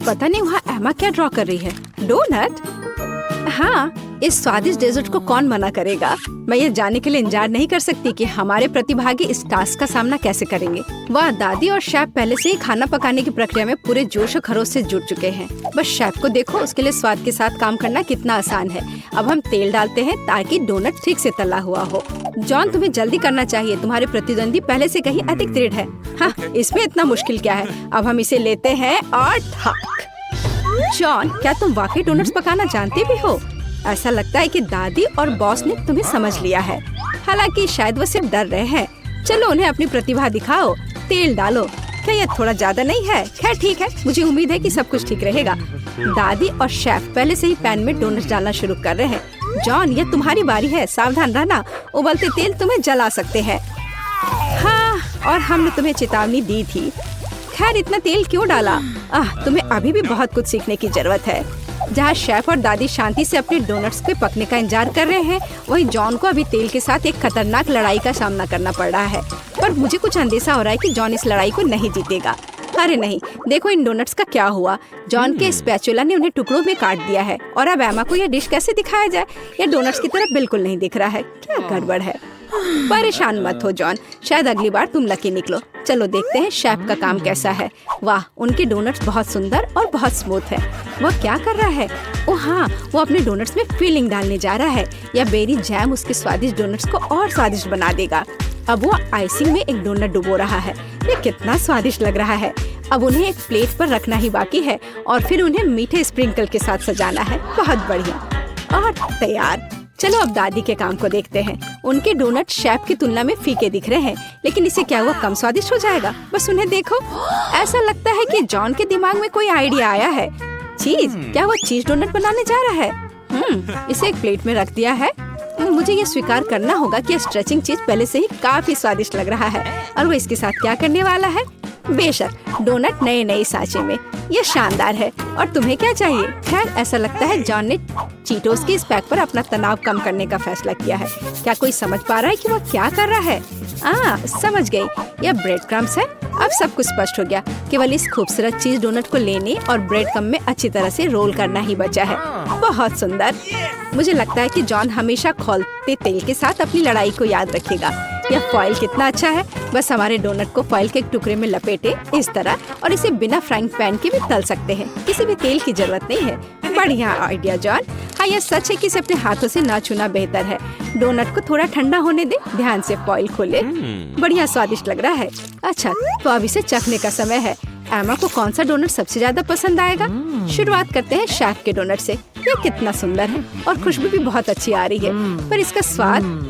पता नहीं वहाँ एमा क्या ड्रॉ कर रही है। डोनट? हाँ, इस स्वादिष्ट डेजर्ट को कौन मना करेगा। मैं ये जानने के लिए इंतजार नहीं कर सकती कि हमारे प्रतिभागी इस टास्क का सामना कैसे करेंगे। वाह, दादी और शेफ पहले से ही खाना पकाने की प्रक्रिया में पूरे जोश और खरोश से जुट चुके हैं। बस शेफ को देखो, उसके लिए स्वाद के साथ काम करना कितना आसान है। अब हम तेल डालते हैं ताकि डोनट ठीक से तला हुआ हो। जॉन, तुम्हें जल्दी करना चाहिए, तुम्हारे प्रतिद्वंदी पहले से कहीं अधिक दृढ़ है। हाँ, इसमें इतना मुश्किल क्या है। अब हम इसे लेते हैं और ठक। जॉन, क्या तुम वाकई डोनट्स पकाना जानते भी हो? ऐसा लगता है कि दादी और बॉस ने तुम्हें समझ लिया है। हालांकि शायद वो सिर्फ डर रहे हैं। चलो उन्हें अपनी प्रतिभा दिखाओ। तेल डालो। क्या ये थोड़ा ज्यादा नहीं है? खैर ठीक है, मुझे उम्मीद है कि सब कुछ ठीक रहेगा। दादी और शेफ पहले से ही पैन में डोनट्स डालना शुरू कर रहे हैं। जॉन, ये तुम्हारी बारी है, सावधान रहना, उबलते तेल तुम्हें जला सकते हैं। हाँ, और हमने तुम्हें चेतावनी दी थी। खैर इतना तेल क्यों डाला? तुम्हें अभी भी बहुत कुछ सीखने की जरूरत है। जहाँ शेफ और दादी शांति से अपने डोनट्स के पकने का इंतजार कर रहे हैं, वहीं जॉन को अभी तेल के साथ एक खतरनाक लड़ाई का सामना करना पड़ रहा है। पर मुझे कुछ अंदेशा हो रहा है कि जॉन इस लड़ाई को नहीं जीतेगा। अरे नहीं, देखो इन डोनट्स का क्या हुआ। जॉन के स्पैचुला ने उन्हें टुकड़ों में काट दिया है और अब एमा को यह डिश कैसे दिखाया जाए? यह डोनट्स की तरह बिल्कुल नहीं दिख रहा है। क्या गड़बड़ है? परेशान मत हो जॉन, शायद अगली बार तुम लकी निकलो। चलो देखते हैं शेफ का काम कैसा है। वाह, उनके डोनट्स बहुत सुंदर और बहुत स्मूथ है। वह क्या कर रहा है? ओह हाँ, वो अपने डोनट्स में फिलिंग डालने जा रहा है। यह बेरी जैम उसके स्वादिष्ट डोनट्स को और स्वादिष्ट बना देगा। अब वो आइसिंग में एक डोनट डुबो रहा है। ये कितना स्वादिष्ट लग रहा है। अब उन्हें एक प्लेट पर रखना ही बाकी है और फिर उन्हें मीठे स्प्रिंकल के साथ सजाना है। बहुत बढ़िया और तैयार। चलो अब दादी के काम को देखते हैं। उनके डोनट शेफ की तुलना में फीके दिख रहे हैं, लेकिन इससे क्या हुआ कम स्वादिष्ट हो जाएगा? बस उन्हें देखो। ऐसा लगता है कि जॉन के दिमाग में कोई आइडिया आया है। चीज? क्या वो चीज डोनट बनाने जा रहा है? इसे एक प्लेट में रख दिया है। मुझे ये स्वीकार करना होगा कि स्ट्रेचिंग चीज पहले से ही काफी स्वादिष्ट लग रहा है। और वो इसके साथ क्या करने वाला है? बेशक, डोनट नए नए सांचे में। ये शानदार है। और तुम्हें क्या चाहिए? खैर ऐसा लगता है जॉन ने चीटोस के इस पैक पर अपना तनाव कम करने का फैसला किया है। क्या कोई समझ पा रहा है कि वो क्या कर रहा है? समझ गई, यह ब्रेड क्रम्स है। अब सब कुछ स्पष्ट हो गया। केवल इस खूबसूरत चीज डोनट को लेने और ब्रेड क्रम्ब में अच्छी तरह से रोल करना ही बचा है। बहुत सुंदर। मुझे लगता है कि जॉन हमेशा खौलते तेल के साथ अपनी लड़ाई को याद रखेगा। यह फॉइल कितना अच्छा है। बस हमारे डोनट को फॉइल के एक टुकड़े में लपेटे इस तरह और इसे बिना फ्राइंग पैन के भी तल सकते हैं। किसी भी तेल की जरूरत नहीं है। बढ़िया आइडिया जॉन। हाँ, यह सच है कि इसे अपने हाथों से ना छूना बेहतर है। डोनट को थोड़ा ठंडा होने दे। ध्यान से फॉइल खोले। बढ़िया स्वादिष्ट लग रहा है। अच्छा, तो अब इसे चखने का समय है। एमा को कौन सा डोनट सबसे ज्यादा पसंद आएगा? शुरुआत करते हैं शेफ के डोनट से। ये कितना सुंदर है और खुशबू भी बहुत अच्छी आ रही है, पर इसका स्वाद।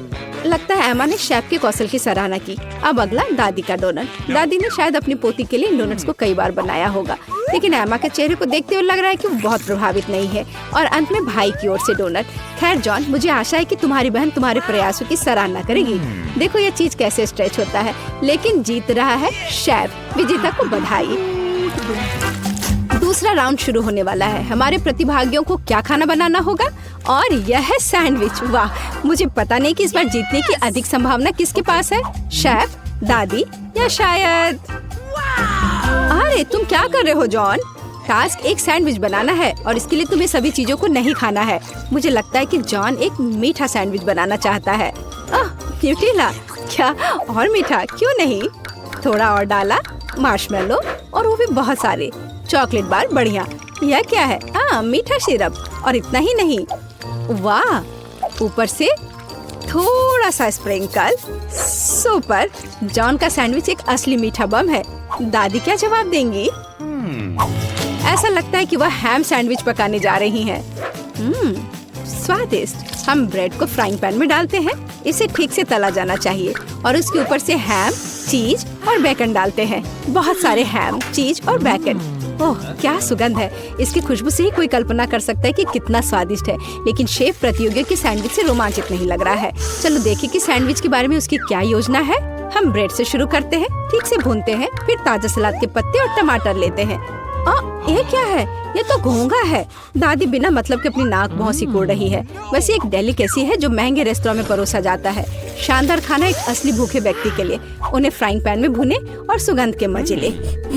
लगता है एमा ने शेफ के कौशल की सराहना की। अब अगला दादी का डोनट। दादी ने शायद अपनी पोती के लिए डोनट्स को कई बार बनाया होगा, लेकिन एमा के चेहरे को देखते हुए लग रहा है कि वो बहुत प्रभावित नहीं है। और अंत में भाई की ओर से डोनट। खैर जॉन, मुझे आशा है कि तुम्हारी बहन तुम्हारे प्रयासों की सराहना करेगी। देखो ये चीज कैसे स्ट्रेच होता है, लेकिन जीत रहा है शेफ। विजेता को बधाई। दूसरा राउंड शुरू होने वाला है। हमारे प्रतिभागियों को क्या खाना बनाना होगा? और यह है सैंडविच। वाह, मुझे पता नहीं कि इस बार जीतने की अधिक संभावना किसके पास है, शेफ, दादी या शायद। अरे तुम क्या कर रहे हो जॉन? टास्क एक सैंडविच बनाना है और इसके लिए तुम्हें सभी चीजों को नहीं खाना है। मुझे लगता है कि जॉन एक मीठा सैंडविच बनाना चाहता है। न्यूटेला? क्या और मीठा? क्यों नहीं? थोड़ा और डाला, मार्शमेलो और वो भी बहुत सारे चॉकलेट बार। बढ़िया। यह क्या है? मीठा सिरप। और इतना ही नहीं, वाह, ऊपर से थोड़ा सा स्प्रिंकल। सुपर। जॉन का सैंडविच एक असली मीठा बम है। दादी क्या जवाब देंगी? ऐसा लगता है कि वह हैम सैंडविच पकाने जा रही हैं। स्वादिष्ट। हम ब्रेड को फ्राइंग पैन में डालते हैं। इसे ठीक से तला जाना चाहिए और उसके ऊपर से हैम, चीज और बेकन डालते हैं। बहुत सारे हैम, चीज और बेकन। ओह, क्या सुगंध है। इसकी खुशबू से ही कोई कल्पना कर सकता है कि कितना स्वादिष्ट है। लेकिन शेफ प्रतियोगियों के सैंडविच से रोमांचित नहीं लग रहा है। चलो देखें कि सैंडविच के बारे में उसकी क्या योजना है। हम ब्रेड से शुरू करते हैं, ठीक से भूनते हैं, फिर ताजा सलाद के पत्ते और टमाटर लेते हैं। ये क्या है? ये तो घोंघा है। दादी बिना मतलब के अपनी नाक बहुत सिकोड़ रही है। वैसे एक डेलिकेसी है जो महंगे रेस्तरां में परोसा जाता है। शानदार खाना एक असली भूखे व्यक्ति के लिए। उन्हें फ्राइंग पैन में भुने और सुगंध के मजे ले।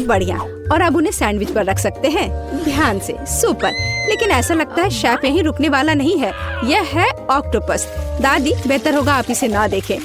बढ़िया। और अब उन्हें सैंडविच पर रख सकते हैं। ध्यान से। सुपर। लेकिन ऐसा लगता है शेफ यहीं रुकने वाला नहीं है। यह है ऑक्टोपस। दादी बेहतर होगा आप इसे ना देखें।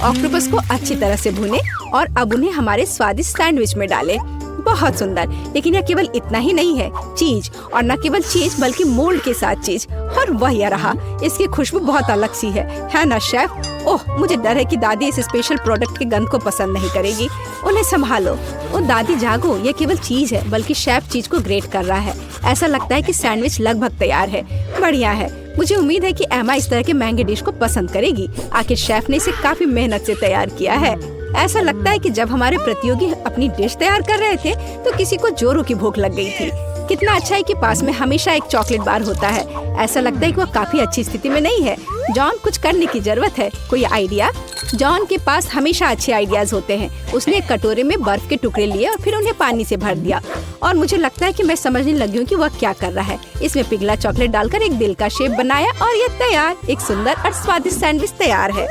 ऑक्टोपस को अच्छी तरह से भुने और अब उन्हें हमारे स्वादिष्ट सैंडविच में डालें। बहुत सुंदर। लेकिन यह केवल इतना ही नहीं है। चीज, और न केवल चीज बल्कि मोल्ड के साथ चीज। और वह यह रहा। इसकी खुशबू बहुत अलग सी है ना शेफ? ओह, मुझे डर है कि दादी इस स्पेशल प्रोडक्ट के गंध को पसंद नहीं करेगी। उन्हें संभालो। ओ दादी जागो, ये केवल चीज है बल्कि शेफ चीज को ग्रेट कर रहा है। ऐसा लगता है कि सैंडविच लगभग तैयार है। बढ़िया है। मुझे उम्मीद है कि एमा इस तरह के महंगे डिश को पसंद करेगी। आखिर शेफ ने इसे काफी मेहनत से तैयार किया है। ऐसा लगता है कि जब हमारे प्रतियोगी अपनी डिश तैयार कर रहे थे तो किसी को जोरों की भूख लग गई थी। कितना अच्छा है कि पास में हमेशा एक चॉकलेट बार होता है। ऐसा लगता है कि वह काफी अच्छी स्थिति में नहीं है। जॉन, कुछ करने की जरूरत है। कोई आइडिया? जॉन के पास हमेशा अच्छे आइडियाज होते हैं। उसने एक कटोरे में बर्फ के टुकड़े लिए और फिर उन्हें पानी से भर दिया। और मुझे लगता है कि मैं समझने लगी हूँ कि वह क्या कर रहा है। इसमें पिघला चॉकलेट डालकर एक दिल का शेप बनाया और ये तैयार। एक सुंदर और स्वादिष्ट सैंडविच तैयार है।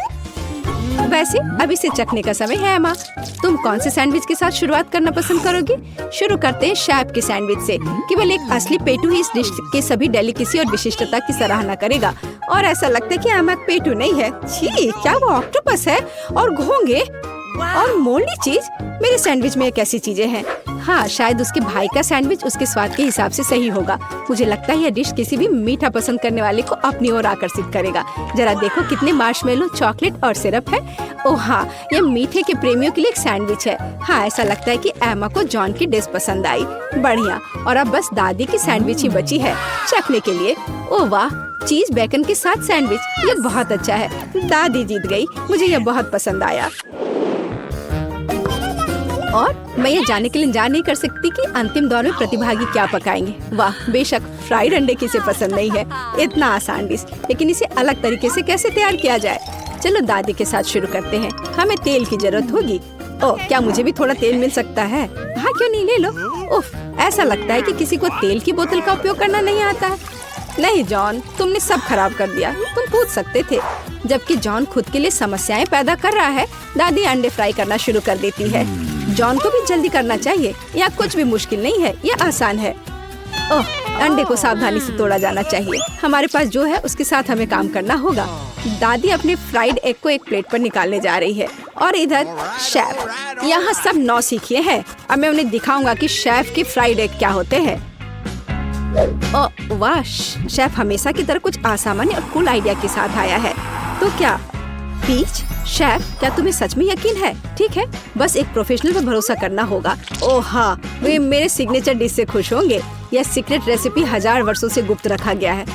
वैसे अब इसे चखने का समय है। एमा, तुम कौन से सैंडविच के साथ शुरुआत करना पसंद करोगी? शुरू करते हैं शेफ के सैंडविच से। केवल एक असली पेटू ही इस डिश के सभी डेलिकेसी और विशिष्टता की सराहना करेगा। और ऐसा लगता है कि एमा पेटू नहीं है। छी, क्या वो ऑक्टोपस है? और घोंगे और मोल्डी चीज। मेरे सैंडविच में कैसी चीजें हैं? हाँ, शायद उसके भाई का सैंडविच उसके स्वाद के हिसाब से सही होगा। मुझे लगता है यह डिश किसी भी मीठा पसंद करने वाले को अपनी ओर आकर्षित करेगा। जरा देखो कितने मार्शमेलो, चॉकलेट और सिरप है। ओह हाँ, यह मीठे के प्रेमियों के लिए एक सैंडविच है। हाँ, ऐसा लगता है कि एमा को जॉन की डिश पसंद आई। बढ़िया। और अब बस दादी की सैंडविच ही बची है चखने के लिए। ओह वाह, चीज बेकन के साथ सैंडविच। ये बहुत अच्छा है। दादी जीत गई। मुझे यह बहुत पसंद आया। और मैं ये जानने के लिए इंतजार नहीं कर सकती कि अंतिम दौर में प्रतिभागी क्या पकाएंगे। वाह, बेशक फ्राइड अंडे किसे पसंद नहीं है। इतना आसान डिश, लेकिन इसे अलग तरीके से कैसे तैयार किया जाए? चलो दादी के साथ शुरू करते हैं। हमें तेल की जरूरत होगी। ओह, क्या मुझे भी थोड़ा तेल मिल सकता है? हाँ, क्यों नहीं, ले लो। उफ, ऐसा लगता है कि किसी को तेल की बोतल का उपयोग करना नहीं आता है। नहीं जॉन, तुमने सब खराब कर दिया। तुम पूछ सकते थे। जबकि जॉन खुद के लिए समस्याएं पैदा कर रहा है, दादी अंडे फ्राई करना शुरू कर देती है। जॉन को भी जल्दी करना चाहिए। यह कुछ भी मुश्किल नहीं है, यह आसान है। ओह, अंडे को सावधानी से तोड़ा जाना चाहिए। हमारे पास जो है उसके साथ हमें काम करना होगा। दादी अपने फ्राइड एग को एक प्लेट पर निकालने जा रही है और इधर शेफ यहाँ सब नौसिखिए हैं। अब मैं उन्हें दिखाऊंगा कि शेफ के फ्राइड एग क्या होते हैं। ओह वाह, शेफ हमेशा की तरह कुछ असामान्य और कूल आइडिया के साथ आया है। तो क्या पीच? शेफ, क्या तुम्हें सच में यकीन है? ठीक है, बस एक प्रोफेशनल पर भरोसा करना होगा। ओह हाँ, वे मेरे सिग्नेचर डिश से खुश होंगे। यह सीक्रेट रेसिपी 1000 वर्षों से गुप्त रखा गया है।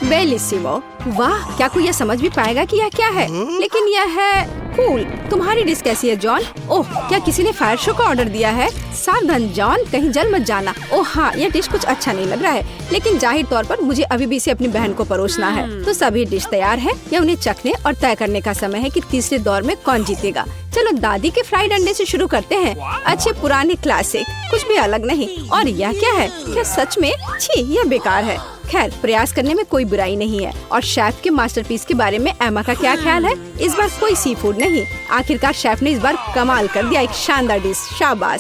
बेलिसिमो। वाह, क्या कोई यह समझ भी पाएगा कि यह क्या है? लेकिन यह है कूल। तुम्हारी डिश कैसी है जॉन? ओह, क्या किसी ने फायर शो का ऑर्डर दिया है? सावधान जॉन, कहीं जल मत जाना। ओह हाँ, यह डिश कुछ अच्छा नहीं लग रहा है, लेकिन जाहिर तौर पर मुझे अभी भी इसे अपनी बहन को परोसना है। तो सभी डिश तैयार है। यह उन्हें चखने और तय करने का समय है कि तीसरे दौर में कौन जीतेगा। चलो दादी के फ्राइड अंडे से शुरू करते हैं। अच्छे पुराने क्लासिक, कुछ भी अलग नहीं। और यह क्या है? क्या सच में? छी, यह बेकार है। खैर, प्रयास करने में कोई बुराई नहीं है। और शेफ के मास्टरपीस के बारे में एमा का क्या ख्याल है? इस बार कोई सी फूड नहीं। आखिरकार शेफ ने इस बार कमाल कर दिया। एक शानदार डिश, शाबाश।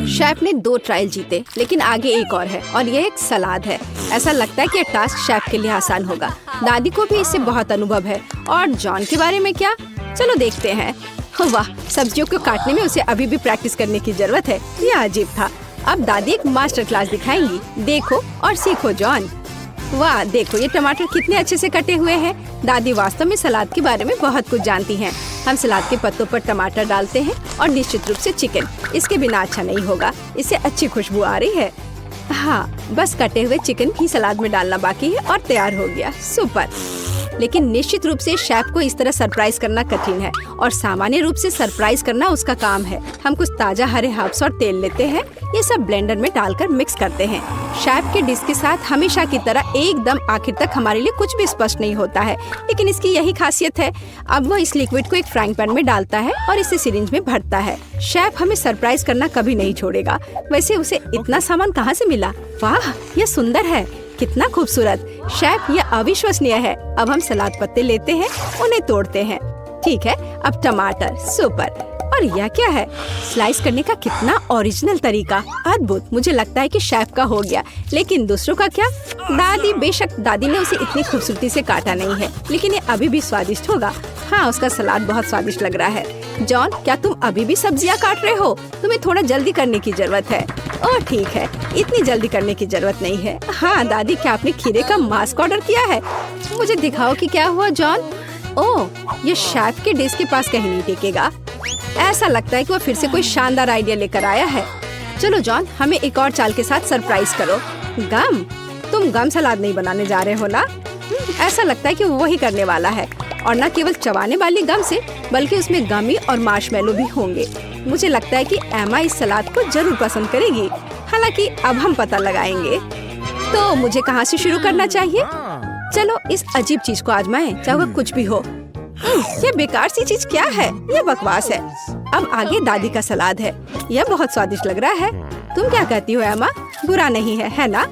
शेफ ने 2 ट्रायल जीते, लेकिन आगे एक और है और यह एक सलाद है। ऐसा लगता है कि यह टास्क शेफ के लिए आसान होगा। दादी को भी इससे बहुत अनुभव है। और जॉन के बारे में क्या? चलो देखते हैं। वाह, सब्जियों को काटने में उसे अभी भी प्रैक्टिस करने की जरूरत है। यह अजीब था। अब दादी एक मास्टर क्लास दिखाएंगी। देखो और सीखो जॉन। वाह, देखो ये टमाटर कितने अच्छे से कटे हुए हैं। दादी वास्तव में सलाद के बारे में बहुत कुछ जानती हैं। हम सलाद के पत्तों पर टमाटर डालते हैं और निश्चित रूप से चिकन। इसके बिना अच्छा नहीं होगा। इससे अच्छी खुशबू आ रही है। हाँ, बस कटे हुए चिकन ही सलाद में डालना बाकी है और तैयार हो गया। सुपर। लेकिन निश्चित रूप से शेफ को इस तरह सरप्राइज करना कठिन है और सामान्य रूप से सरप्राइज करना उसका काम है। हम कुछ ताजा हरे हर्ब्स और तेल लेते हैं, ये सब ब्लेंडर में डालकर मिक्स करते हैं। शेफ के डिश के साथ हमेशा की तरह एकदम आखिर तक हमारे लिए कुछ भी स्पष्ट नहीं होता है, लेकिन इसकी यही खासियत है। अब वो इस लिक्विड को एक फ्राइंग पैन में डालता है और इसे सिरिंज में भरता है। शेफ हमें सरप्राइज करना कभी नहीं छोड़ेगा। वैसे उसे इतना सामान कहाँ से मिला? वाह, यह सुंदर है, कितना खूबसूरत। शेफ, यह अविश्वसनीय है। अब हम सलाद पत्ते लेते हैं, उन्हें तोड़ते हैं। ठीक है, अब टमाटर, सुपर। और यह क्या है? स्लाइस करने का कितना ओरिजिनल तरीका, अद्भुत। मुझे लगता है कि शेफ का हो गया, लेकिन दूसरों का क्या? दादी, बेशक दादी ने उसे इतनी खूबसूरती से काटा नहीं है, लेकिन ये अभी भी स्वादिष्ट होगा। हाँ, उसका सलाद बहुत स्वादिष्ट लग रहा है। जॉन, क्या तुम अभी भी सब्जियां काट रहे हो? तुम्हें थोड़ा जल्दी करने की जरूरत है। ओह ठीक है, इतनी जल्दी करने की जरूरत नहीं है। हाँ दादी, क्या आपने खीरे का मास्क ऑर्डर किया है? मुझे दिखाओ कि क्या हुआ जॉन। ओह, ये शेफ के डिश के पास कहीं नहीं टिकेगा। ऐसा लगता है कि वो फिर से कोई शानदार आइडिया लेकर आया है। चलो जॉन, हमें एक और चाल के साथ सरप्राइज करो। गम? तुम गम सलाद नहीं बनाने जा रहे हो ना? ऐसा लगता है कि वो वही करने वाला है, और न केवल चबाने वाली गम से, बल्कि उसमें गमी और मार्शमेलो भी होंगे। मुझे लगता है कि एमा इस सलाद को जरूर पसंद करेगी। हालांकि अब हम पता लगाएंगे। तो मुझे कहाँ से शुरू करना चाहिए? चलो इस अजीब चीज को आजमाएं, चाहे वो कुछ भी हो। ये बेकार सी चीज क्या है? ये बकवास है। अब आगे दादी का सलाद है। यह बहुत स्वादिष्ट लग रहा है। तुम क्या कहती हो एमा? बुरा नहीं है ना?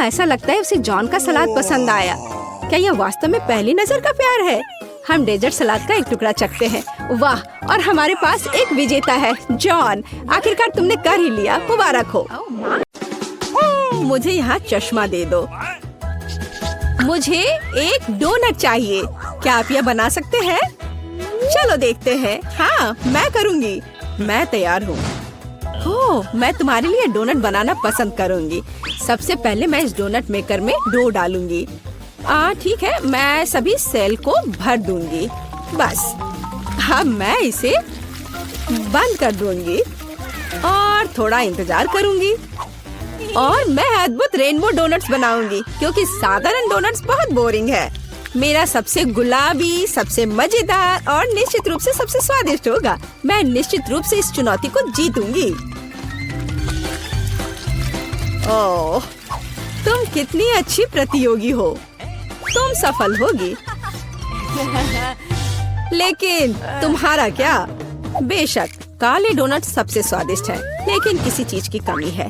ऐसा लगता है उसे जॉन का सलाद पसंद आया। क्या यह वास्तव में पहली नजर का प्यार है? हम डेजर्ट सलाद का एक टुकड़ा चखते हैं। वाह, और हमारे पास एक विजेता है। जॉन, आखिरकार तुमने कर ही लिया, मुबारक हो। मुझे यहाँ चश्मा दे दो। मुझे एक डोनट चाहिए। क्या आप यह बना सकते हैं? चलो देखते हैं। हाँ, मैं करूँगी। मैं तैयार हूँ। ओह, मैं तुम्हारे लिए डोनट बनाना पसंद करूँगी। सबसे पहले मैं इस डोनट मेकर में डो डालूंगी। ठीक है, मैं सभी सेल को भर दूंगी। बस अब मैं इसे बंद कर दूंगी और थोड़ा इंतजार करूंगी, और मैं अद्भुत रेनबो डोनट्स बनाऊंगी, क्योंकि साधारण डोनट्स बहुत बोरिंग है। मेरा सबसे गुलाबी, सबसे मजेदार और निश्चित रूप से सबसे स्वादिष्ट होगा। मैं निश्चित रूप से इस चुनौती को जीतूंगी। ओह, तुम कितनी अच्छी प्रतियोगी हो। तुम सफल होगी। लेकिन तुम्हारा क्या? बेशक काले डोनट सबसे स्वादिष्ट है, लेकिन किसी चीज की कमी है।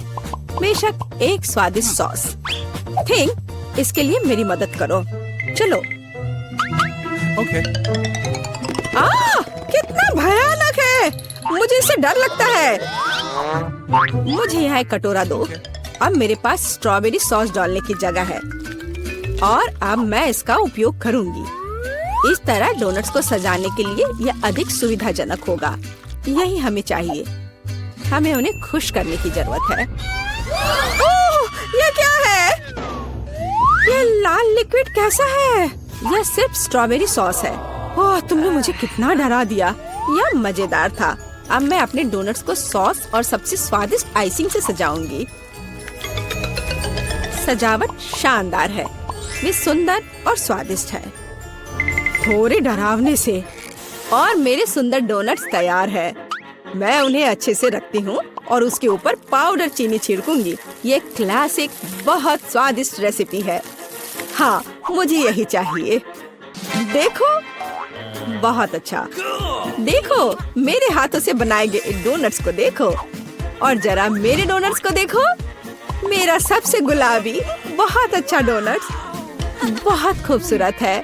बेशक एक स्वादिष्ट सॉस। थिंक, इसके लिए मेरी मदद करो। चलो। ओके। कितना भयानक है। मुझे इससे डर लगता है। मुझे यहाँ एक कटोरा दो। अब मेरे पास स्ट्रॉबेरी सॉस डालने की जगह है, और अब मैं इसका उपयोग करूंगी। इस तरह डोनट्स को सजाने के लिए यह अधिक सुविधाजनक होगा। यही हमें चाहिए। हमें उन्हें खुश करने की जरूरत है। ओह, यह क्या है? यह लाल लिक्विड कैसा है? यह सिर्फ स्ट्रॉबेरी सॉस है। ओह, तुमने मुझे कितना डरा दिया। यह मजेदार था। अब मैं अपने डोनट्स को सॉस और सबसे स्वादिष्ट आइसिंग से सजाऊंगी। सजावट शानदार है। वे सुंदर और स्वादिष्ट है, थोड़े डरावने से। और मेरे सुंदर डोनट्स तैयार है। मैं उन्हें अच्छे से रखती हूँ और उसके ऊपर पाउडर चीनी छिड़कूंगी। ये क्लासिक, बहुत स्वादिष्ट रेसिपी है। हाँ, मुझे यही चाहिए। देखो, बहुत अच्छा। देखो, मेरे हाथों से बनाए गए डोनट्स को देखो, और जरा मेरे डोनट्स को देखो। मेरा सबसे गुलाबी, बहुत अच्छा डोनट्स, बहुत खूबसूरत है।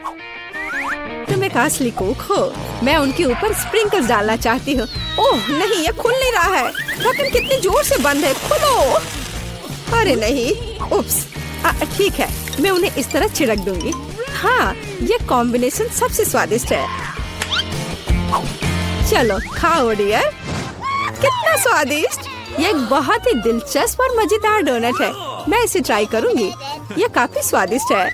तुम एक असली कुक हो। मैं उनके ऊपर स्प्रिंकल्स डालना चाहती हूँ। ओह नहीं, ये खुल नहीं रहा है। ढक्कन कितनी जोर से बंद है। खोलो। अरे नहीं, उप्स। ठीक है, मैं उन्हें इस तरह छिड़क दूंगी। हाँ, ये कॉम्बिनेशन सबसे स्वादिष्ट है। चलो खाओ डियर। कितना स्वादिष्ट। ये एक बहुत ही दिलचस्प और मजेदार डोनट है। मैं इसे ट्राई करूंगी। ये काफी स्वादिष्ट है।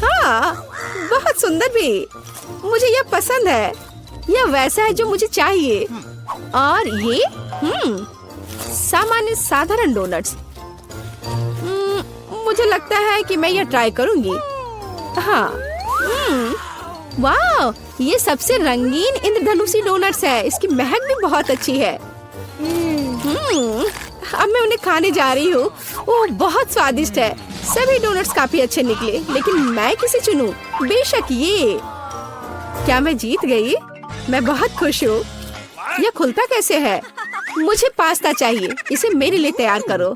हाँ, बहुत सुंदर भी। मुझे यह पसंद है। यह वैसा है जो मुझे चाहिए। और ये सामान्य साधारण डोनट्स। मुझे लगता है कि मैं यह ट्राई करूंगी। हाँ, वाह, ये सबसे रंगीन इंद्रधनुषी डोनट्स है। इसकी महक भी बहुत अच्छी है। अब मैं उन्हें खाने जा रही हूँ। वो बहुत स्वादिष्ट है। सभी डोनट्स काफी अच्छे निकले, लेकिन मैं किसे चुनूं? बेशक ये। क्या मैं जीत गई? मैं बहुत खुश हूँ। यह खुलता कैसे है? मुझे पास्ता चाहिए। इसे मेरे लिए तैयार करो।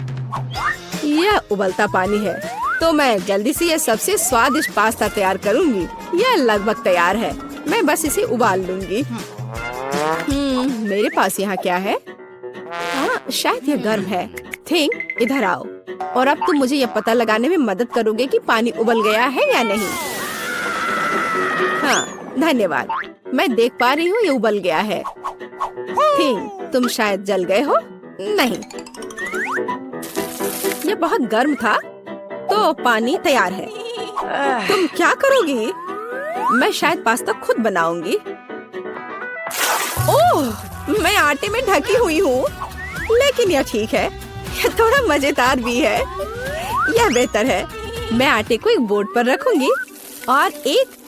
यह उबलता पानी है, तो मैं जल्दी से यह सबसे स्वादिष्ट पास्ता तैयार करूंगी। यह लगभग तैयार है। मैं बस इसे उबाल लूंगी। मेरे पास यहाँ क्या है? हाँ, शायद यह गर्म है। थिंक, इधर आओ। और अब तुम मुझे यह पता लगाने में मदद करोगे कि पानी उबल गया है या नहीं। हाँ, धन्यवाद। मैं देख पा रही हूँ ये उबल गया है। थिंक, तुम शायद जल गए हो। नहीं, ये बहुत गर्म था, तो पानी तैयार है। तुम क्या करोगी? मैं शायद पास्ता खुद बनाऊंगी। ओह, मैं आटे में ढकी हुई हूँ, लेकिन यह ठीक है। यह थोड़ा मजेदार भी है। यह बेहतर है। मैं आटे को एक बोर्ड पर रखूंगी और एक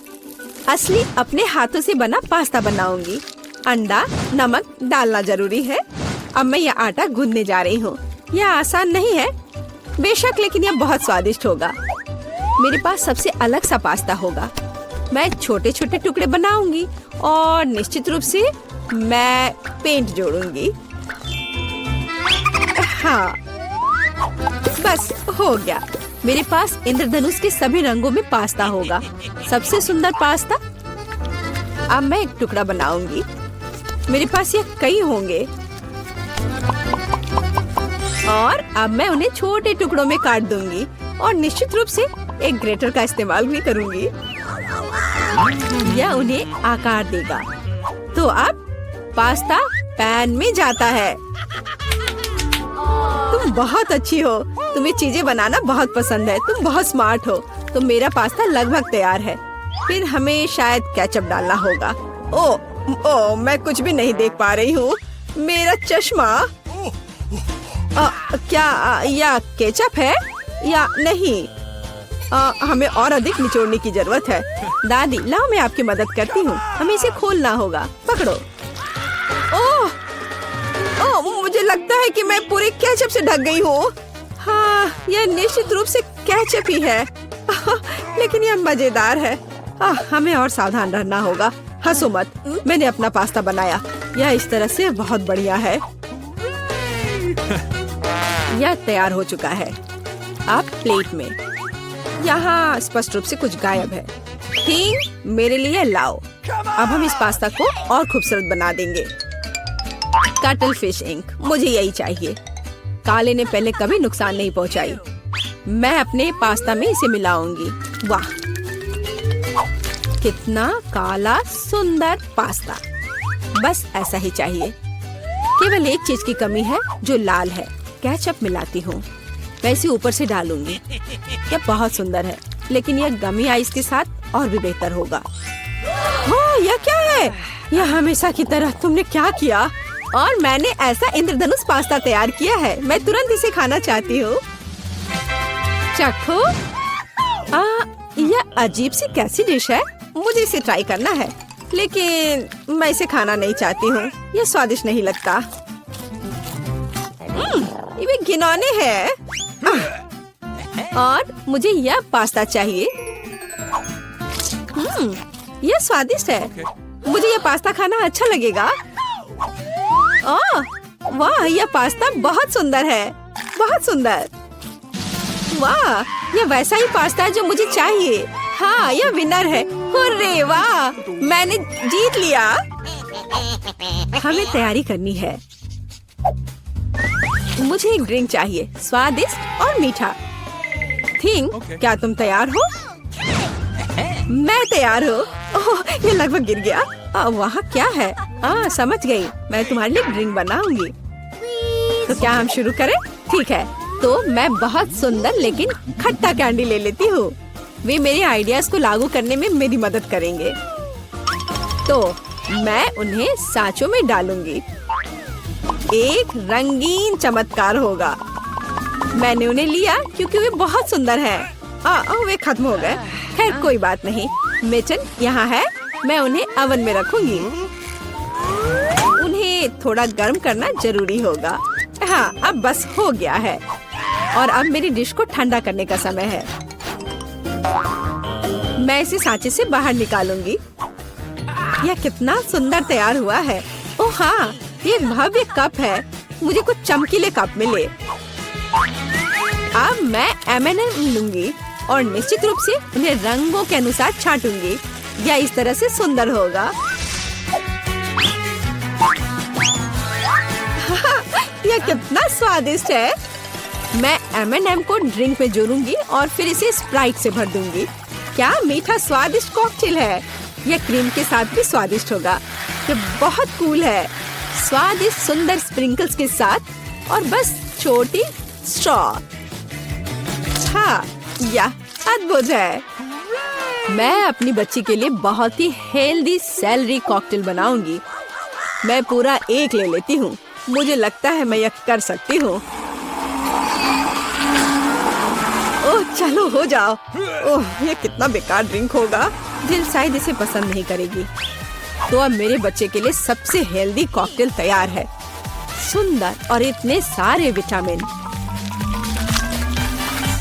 असली अपने हाथों से बना पास्ता बनाऊंगी। अंडा, नमक डालना जरूरी है। अब मैं यह आटा गूंदने जा रही हूँ। यह आसान नहीं है बेशक, लेकिन यह बहुत स्वादिष्ट होगा। मेरे पास सबसे अलग सा पास्ता होगा। मैं छोटे छोटे टुकड़े बनाऊंगी और निश्चित रूप से मैं पेंट जोड़ूंगी। हाँ, बस हो गया। मेरे पास इंद्रधनुष के सभी रंगों में पास्ता होगा। सबसे सुंदर पास्ता। अब मैं एक टुकड़ा बनाऊंगी। मेरे पास ये कई होंगे और अब मैं उन्हें छोटे टुकड़ों में काट दूंगी और निश्चित रूप से एक ग्रेटर का इस्तेमाल भी करूंगी। यह उन्हें आकार देगा। तो अब पास्ता पैन में जाता है। तुम बहुत अच्छी हो। तुम्हें चीजें बनाना बहुत पसंद है। तुम बहुत स्मार्ट हो। तो मेरा पास्ता लगभग तैयार है। फिर हमें शायद केचप डालना होगा। ओ, मैं कुछ भी नहीं देख पा रही हूँ। मेरा चश्मा। क्या यह केचप है या नहीं? हमें और अधिक निचोड़ने की जरूरत है। दादी, लाओ मैं आपकी मदद करती हूँ। हमें इसे खोलना होगा। पकड़ो। ओह, मुझे लगता है कि मैं पूरे केचप से ढक गई हूँ। हाँ, यह निश्चित रूप से केचप ही है। लेकिन यह मजेदार है। हमें और सावधान रहना होगा। हंसो मत, मैंने अपना पास्ता बनाया। यह इस तरह से बहुत बढ़िया है। यह तैयार हो चुका है। अब प्लेट में। यहाँ स्पष्ट रूप से कुछ गायब है। ठीक, मेरे लिए लाओ। अब हम इस पास्ता को और खूबसूरत बना देंगे। कटल फिश इंक, मुझे यही चाहिए। काले ने पहले कभी नुकसान नहीं पहुंचाई। मैं अपने पास्ता में इसे मिलाऊंगी। वाह, कितना काला सुंदर पास्ता। बस ऐसा ही चाहिए। केवल एक चीज की कमी है जो लाल है। केचप मिलाती हूँ। मैं इसे ऊपर से डालूंगी। यह बहुत सुंदर है, लेकिन यह गमी आइस के साथ और भी बेहतर होगा। हाँ, यह क्या है? यह हमेशा की तरह तुमने क्या किया? और मैंने ऐसा इंद्रधनुष पास्ता तैयार किया है। मैं तुरंत इसे खाना चाहती हूँ। चखो। यह अजीब सी कैसी डिश है? मुझे इसे ट्राई करना है, लेकिन मैं इसे खाना नहीं चाहती हूँ। यह स्वादिष्ट नहीं लगता। ये घिनौने है। और मुझे यह पास्ता चाहिए। यह स्वादिष्ट है। मुझे यह पास्ता खाना अच्छा लगेगा। वाह, यह पास्ता बहुत सुंदर है। बहुत सुंदर। वाह, यह वैसा ही पास्ता है जो मुझे चाहिए। हाँ, यह विनर है। हुर्रे, वाह, मैंने जीत लिया। हमें तैयारी करनी है। मुझे एक ड्रिंक चाहिए, स्वादिष्ट और मीठा। थिंक, क्या तुम तैयार हो? मैं तैयार हूँ। ओह, ये लगभग गिर गया। वहाँ क्या है? समझ गई। मैं तुम्हारे लिए ड्रिंक बनाऊंगी। तो क्या हम शुरू करें? ठीक है। तो मैं बहुत सुंदर लेकिन खट्टा कैंडी ले लेती हूँ। वे मेरे आइडियाज को लागू करने में मेरी मदद करेंगे। तो मैं उन्हें सांचों में डालूंगी। एक रंगीन चमत्कार होगा। मैंने उन्हें लिया क्योंकि वे बहुत सुंदर हैं। वे खत्म हो गए। खैर, कोई बात नहीं। मेचन यहाँ है, मैं उन्हें ओवन में रखूंगी। उन्हें थोड़ा गर्म करना जरूरी होगा। हाँ, अब बस हो गया है और अब मेरी डिश को ठंडा करने का समय है। मैं इसे सांचे से बाहर निकालूंगी। यह कितना सुंदर तैयार हुआ है। ओह हाँ, ये एक भव्य कप है। मुझे कुछ चमकीले कप मिले। अब मैं M&M लूंगी और निश्चित रूप से उन्हें रंगों के अनुसार छांटूंगी। यह इस तरह से सुंदर होगा। यह कितना स्वादिष्ट है। मैं M&M को ड्रिंक में जोड़ूंगी और फिर इसे स्प्राइट से भर दूंगी। क्या मीठा स्वादिष्ट कॉकटेल है। यह क्रीम के साथ भी स्वादिष्ट होगा। यह बहुत कूल है, स्वादिष्ट सुंदर स्प्रिंकल्स के साथ और बस छोटी स्ट्रॉ। हाँ, यह अद्भुत है। मैं अपनी बच्ची के लिए बहुत ही हेल्दी सेलरी कॉकटेल बनाऊंगी। मैं पूरा एक ले लेती हूँ। मुझे लगता है मैं यह कर सकती हूँ। ओह चलो हो जाओ। ओह ये कितना बेकार ड्रिंक होगा। जिल शायद इसे पसंद नहीं करेगी। तो अब मेरे बच्चे के लिए सबसे हेल्दी कॉकटेल तैयार है। सुंदर और इतने सारे विटामिन।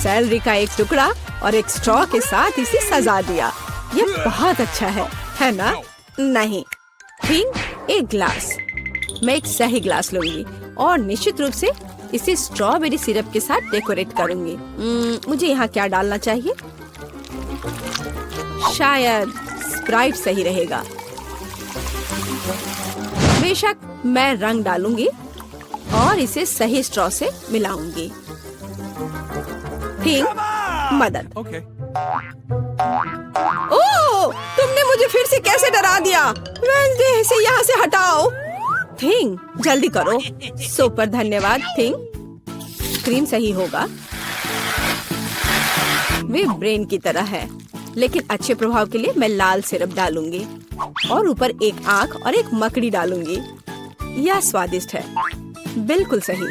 सेलरी का एक टुकड़ा और एक स्ट्रॉ के साथ इसे सजा दिया। ये बहुत अच्छा है ना? नहीं, थिंग एक ग्लास। मैं एक सही ग्लास लूंगी और निश्चित रूप से इसे स्ट्रॉबेरी सिरप के साथ डेकोरेट करूंगी। मुझे यहाँ क्या डालना चाहिए? शायद स्प्राइट सही रहेगा। बेशक मैं रंग डालूंगी और इसे सही स्ट्रॉ से मिलाऊंगी। ठीक, मदद। Okay. ओह, तुमने मुझे फिर से कैसे डरा दिया? वेंसडे इसे यहाँ से हटाओ। थिंग, जल्दी करो। सुपर धन्यवाद थिंग। क्रीम सही होगा। वे ब्रेन की तरह है, लेकिन अच्छे प्रभाव के लिए मैं लाल सिरप डालूंगी और ऊपर एक आंख और एक मकड़ी डालूंगी। यह स्वादिष्ट है, बिल्कुल सही।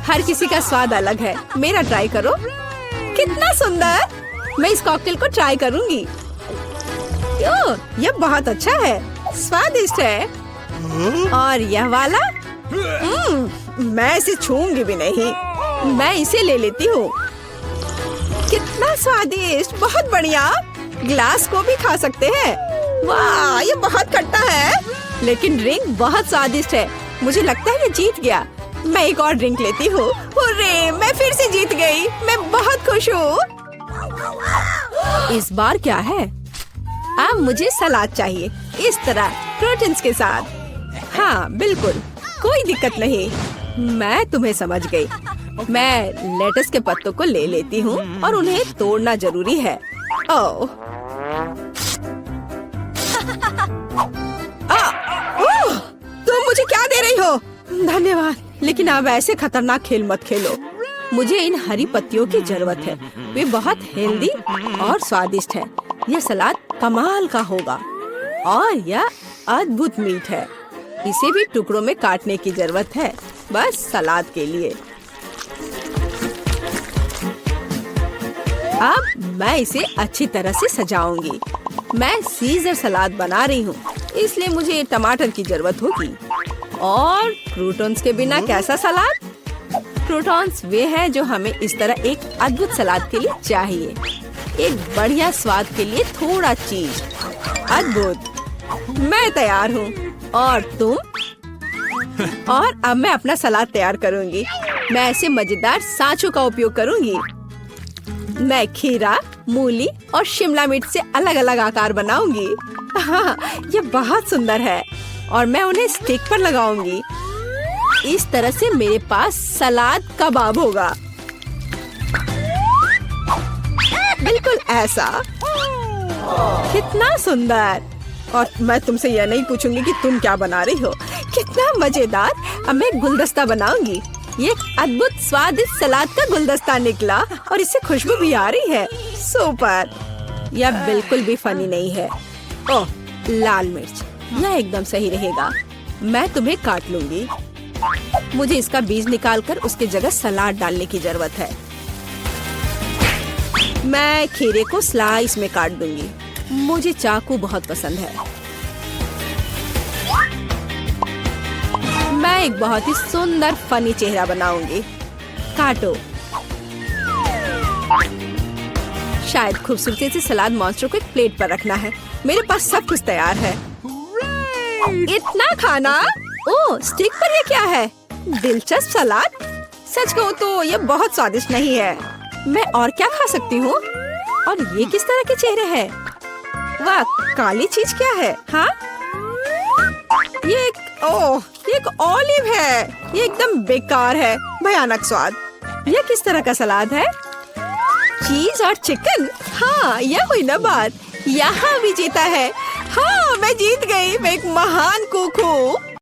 हर किसी का स्वाद अलग है। मेरा ट्राई करो। कितना सुंदर। मैं इस कॉकटेल को ट्राई करूंगी। यह बहुत अच्छा है, स्वादिष्ट है। और यह वाला मैं इसे छूंगी भी नहीं। मैं इसे ले लेती हूँ। कितना स्वादिष्ट, बहुत बढ़िया। ग्लास को भी खा सकते हैं। वाह, ये बहुत खट्टा है, लेकिन ड्रिंक बहुत स्वादिष्ट है। मुझे लगता है मैं जीत गया। मैं एक और ड्रिंक लेती हूँ। हुर्रे, मैं फिर से जीत गई। मैं बहुत खुश हूँ। इस बार क्या है? अब मुझे सलाद चाहिए, इस तरह प्रोटीन्स के साथ। हाँ बिल्कुल, कोई दिक्कत नहीं। मैं तुम्हें समझ गई। मैं लेटस के पत्तों को ले लेती हूँ और उन्हें तोड़ना जरूरी है। ओह, तुम मुझे क्या दे रही हो? धन्यवाद, लेकिन अब ऐसे खतरनाक खेल मत खेलो। मुझे इन हरी पत्तियों की जरूरत है। वे बहुत हेल्दी और स्वादिष्ट है। यह सलाद कमाल का होगा और यह अद्भुत मीठ है। इसे भी टुकड़ों में काटने की जरूरत है, बस सलाद के लिए। अब मैं इसे अच्छी तरह से सजाऊंगी। मैं सीजर सलाद बना रही हूँ, इसलिए मुझे टमाटर की जरूरत होगी। और क्रूटॉन्स के बिना कैसा सलाद? क्रूटॉन्स वे हैं जो हमें इस तरह एक अद्भुत सलाद के लिए चाहिए। एक बढ़िया स्वाद के लिए थोड़ा चीज। अद्भुत। मैं तैयार हूँ। और तुम? और अब मैं अपना सलाद तैयार करूँगी। मैं ऐसे मजेदार सांचों का उपयोग करूँगी। मैं खीरा, मूली और शिमला मिर्च से अलग अलग आकार बनाऊंगी। हाँ, ये बहुत सुंदर है और मैं उन्हें स्टिक पर लगाऊंगी। इस तरह से मेरे पास सलाद कबाब होगा। बिल्कुल ऐसा। कितना सुंदर। और मैं तुमसे यह नहीं पूछूंगी कि तुम क्या बना रही हो। कितना मजेदार। अब मैं गुलदस्ता बनाऊंगी। ये एक अद्भुत स्वादिष्ट सलाद का गुलदस्ता निकला और इससे खुशबू भी आ रही है। सुपर। यह बिल्कुल भी फनी नहीं है। ओह, लाल मिर्च, यह एकदम सही रहेगा। मैं तुम्हें काट लूंगी। मुझे इसका बीज निकालकर उसके जगह सलाद डालने की जरूरत है। मैं खीरे को स्लाइस में काट दूंगी। मुझे चाकू बहुत पसंद है। मैं एक बहुत ही सुंदर फनी चेहरा बनाऊंगी। काटो। शायद खूबसूरती से सलाद मॉन्स्टर को एक प्लेट पर रखना है। मेरे पास सब कुछ तैयार है। इतना खाना? ओह, स्टिक पर ये क्या है? दिलचस्प सलाद। सच कहूँ तो ये बहुत स्वादिष्ट नहीं है। मैं और क्या खा सकती हूँ? और ये किस तरह के चेहरे हैं? वाह, काली चीज क्या है? हाँ, ये एक ऑलिव है। ये एकदम बेकार है। भयानक स्वाद। ये किस तरह का सलाद है? चीज और चिकन। हाँ, यह हुई ना बात। यहाँ भी जीता है। हाँ, मैं जीत गई। मैं एक महान कुक हूँ।